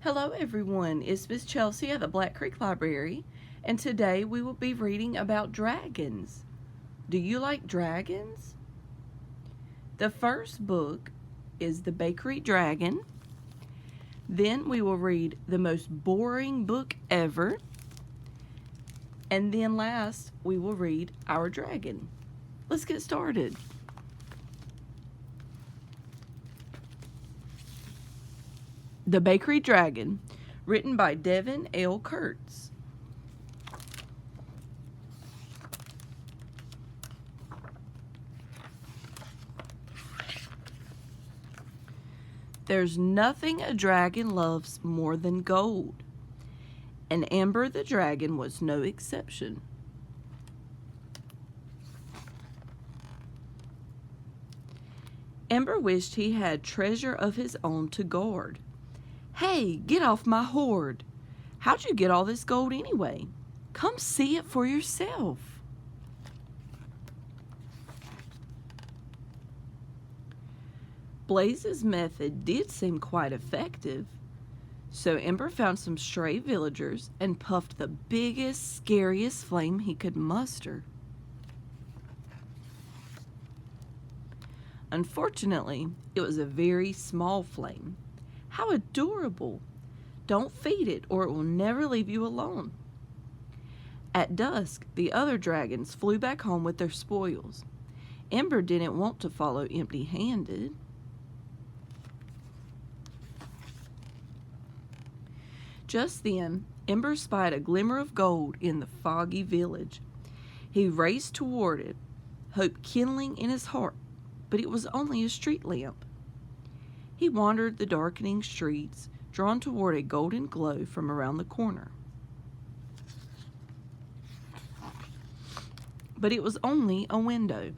Hello everyone, it's Miss Chelsey at the Black Creek Library, and today we will be reading about dragons. Do you like dragons? The first book is The Bakery Dragon. Then we will read The Most Boring Book Ever. And then last, we will read Our Dragon. Let's get started. The Bakery Dragon, written by Devin, Elle, Kurtz. There's nothing a dragon loves more than gold, and Amber the dragon was no exception. Amber wished he had treasure of his own to guard. Hey, get off my hoard. How'd you get all this gold anyway? Come see it for yourself. Blaze's method did seem quite effective, so Ember found some stray villagers and puffed the biggest, scariest flame he could muster. Unfortunately, it was a very small flame. How adorable! Don't feed it or it will never leave you alone. At dusk, the other dragons flew back home with their spoils. Ember didn't want to follow empty-handed. Just then, Ember spied a glimmer of gold in the foggy village. He raced toward it, hope kindling in his heart, but it was only a street lamp. He wandered the darkening streets, drawn toward a golden glow from around the corner. But it was only a window.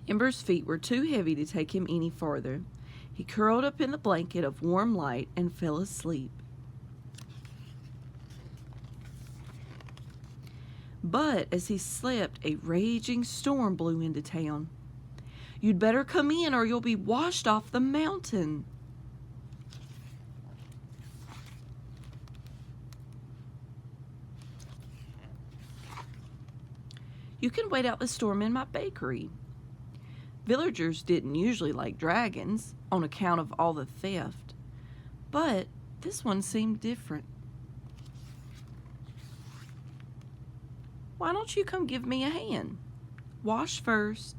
Ember's feet were too heavy to take him any farther. He curled up in the blanket of warm light and fell asleep. But as he slept, a raging storm blew into town. You'd better come in or you'll be washed off the mountain. You can wait out the storm in my bakery. Villagers didn't usually like dragons on account of all the theft, but this one seemed different. Why don't you come give me a hand? Wash first.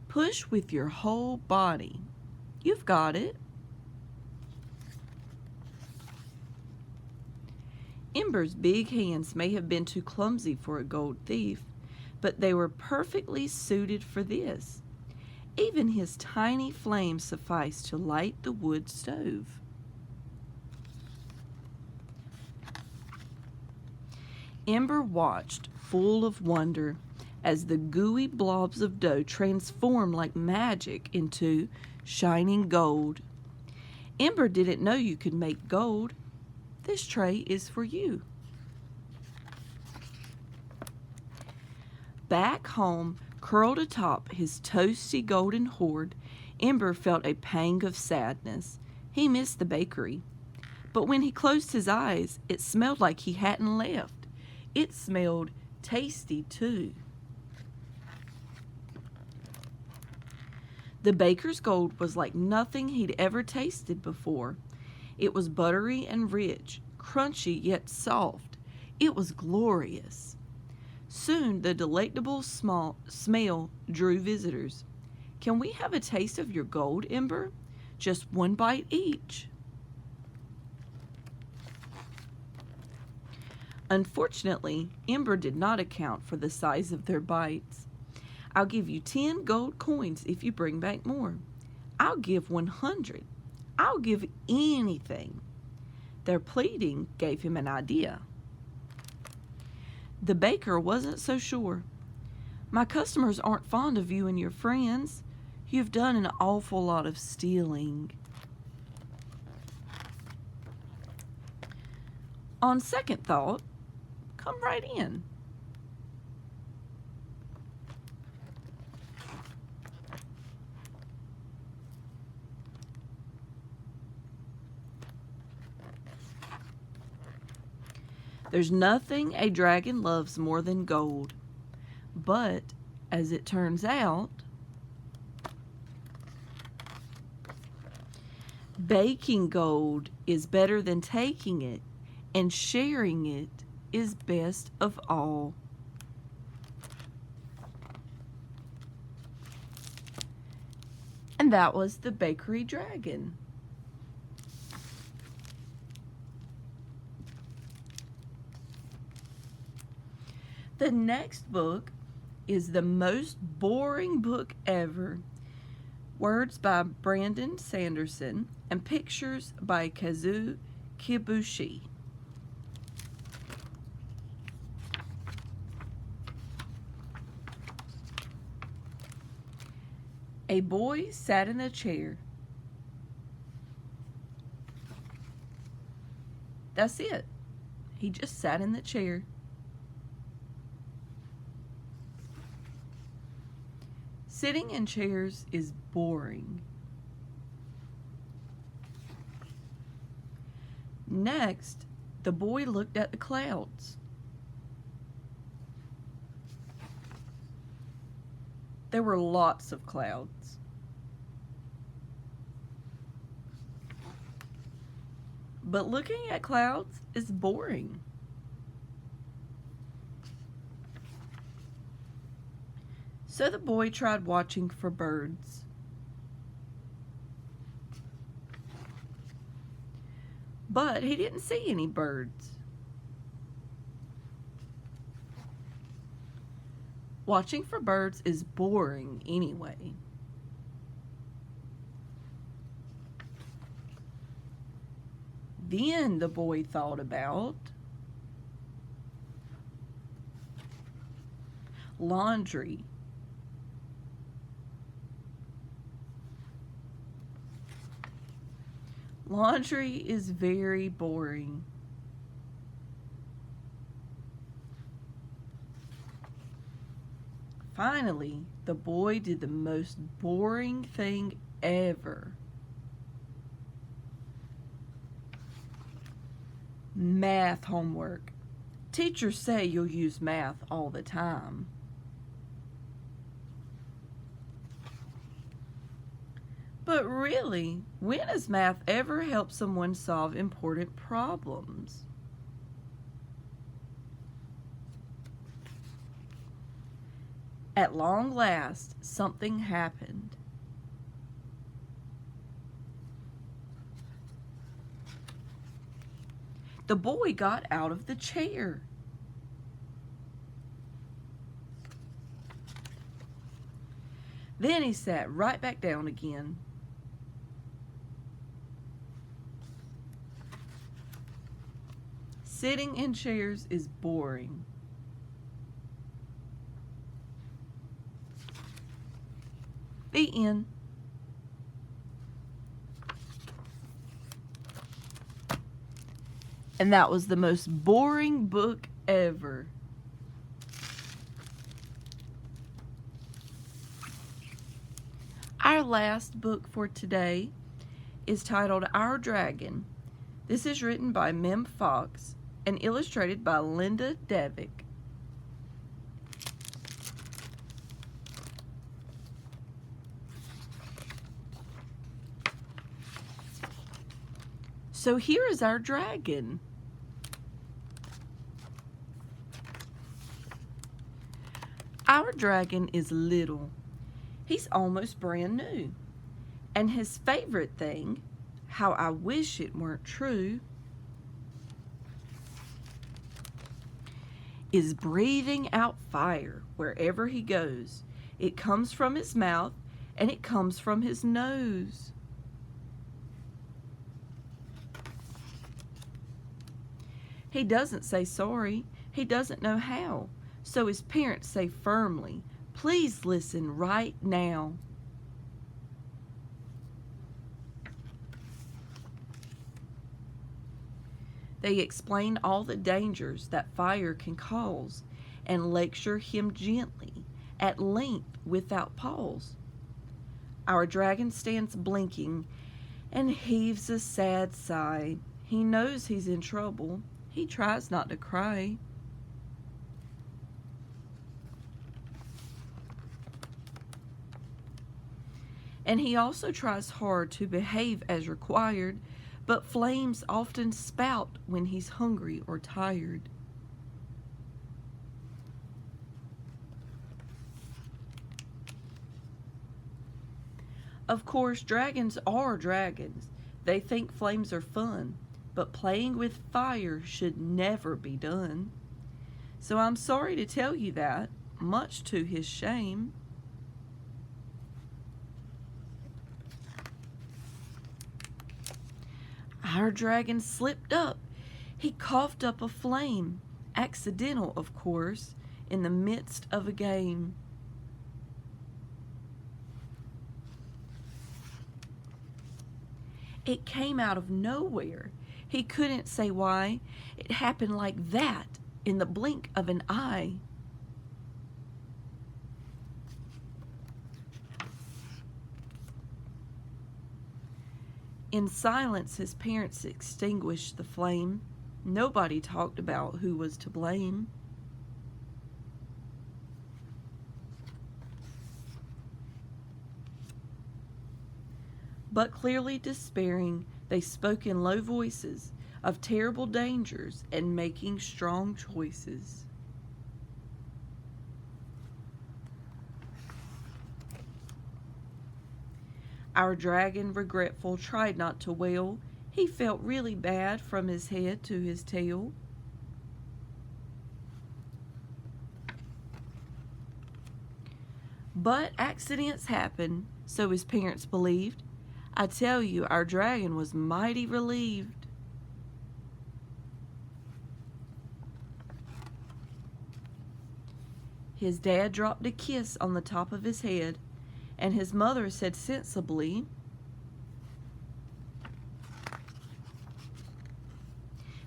Push with your whole body. You've got it. Ember's big hands may have been too clumsy for a gold thief, but they were perfectly suited for this. Even his tiny flame sufficed to light the wood stove. Ember watched, full of wonder, as the gooey blobs of dough transformed like magic into shining gold. Ember didn't know you could make gold. This tray is for you. Back home, curled atop his toasty golden hoard, Ember felt a pang of sadness. He missed the bakery. But when he closed his eyes, it smelled like he hadn't left. It smelled tasty too. The baker's gold was like nothing he'd ever tasted before. It was buttery and rich, crunchy yet soft. It was glorious. Soon the delectable smell drew visitors. Can we have a taste of your gold, Ember? Just one bite each. Unfortunately, Ember did not account for the size of their bites. I'll give you 10 gold coins if you bring back more. I'll give 100. I'll give anything. Their pleading gave him an idea. The baker wasn't so sure. My customers aren't fond of you and your friends. You've done an awful lot of stealing. On second thought, come right in. There's nothing a dragon loves more than gold. But, as it turns out, baking gold is better than taking it, and sharing it is best of all. And that was the Bakery Dragon. The next book is the most boring book ever. Words by Brandon Sanderson and pictures by Kazu Kibushi. A boy sat in a chair. That's it. He just sat in the chair. Sitting in chairs is boring. Next, the boy looked at the clouds. There were lots of clouds. But looking at clouds is boring. So the boy tried watching for birds. But he didn't see any birds. Watching for birds is boring anyway. Then the boy thought about laundry. Laundry is very boring. Finally, the boy did the most boring thing ever. Math homework. Teachers say you'll use math all the time. But really, when has math ever helped someone solve important problems? At long last, something happened. The boy got out of the chair. Then he sat right back down again. Sitting in chairs is boring. The end. And that was the most boring book ever. Our last book for today is titled Our Dragon. This is written by Mem Fox and illustrated by Linda Devick. So here is our dragon. Our dragon is little. He's almost brand new. And his favorite thing, how I wish it weren't true, is breathing out fire wherever he goes. It comes from his mouth and it comes from his nose. He doesn't say sorry. He doesn't know how. So his parents say firmly, "Please listen right now." They explain all the dangers that fire can cause and lecture him gently, at length, without pause. Our dragon stands blinking and heaves a sad sigh. He knows he's in trouble. he tries not to cry. And he also tries hard to behave as required, but flames often spout when he's hungry or tired. Of course, dragons are dragons. They think flames are fun, but playing with fire should never be done. So I'm sorry to tell you that, much to his shame. Our dragon slipped up. He coughed up a flame, accidental, of course, in the midst of a game. It came out of nowhere. He couldn't say why. It happened like that, in the blink of an eye. In silence, his parents extinguished the flame. Nobody talked about who was to blame. But clearly despairing, they spoke in low voices of terrible dangers and making strong choices. Our dragon, regretful, tried not to wail. He felt really bad from his head to his tail. But accidents happen, so his parents believed. I tell you, our dragon was mighty relieved. His dad dropped a kiss on the top of his head, and his mother said sensibly,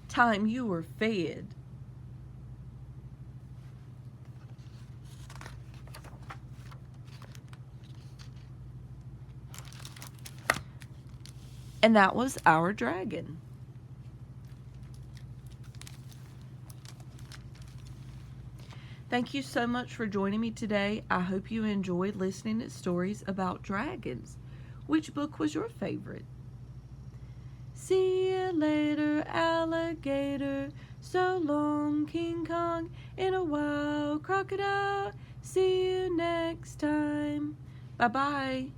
"Time you were fed." And that was our dragon. Thank you so much for joining me today. I hope you enjoyed listening to stories about dragons. Which book was your favorite? See you later, alligator. So long, King Kong. In a while, crocodile. See you next time. Bye-bye.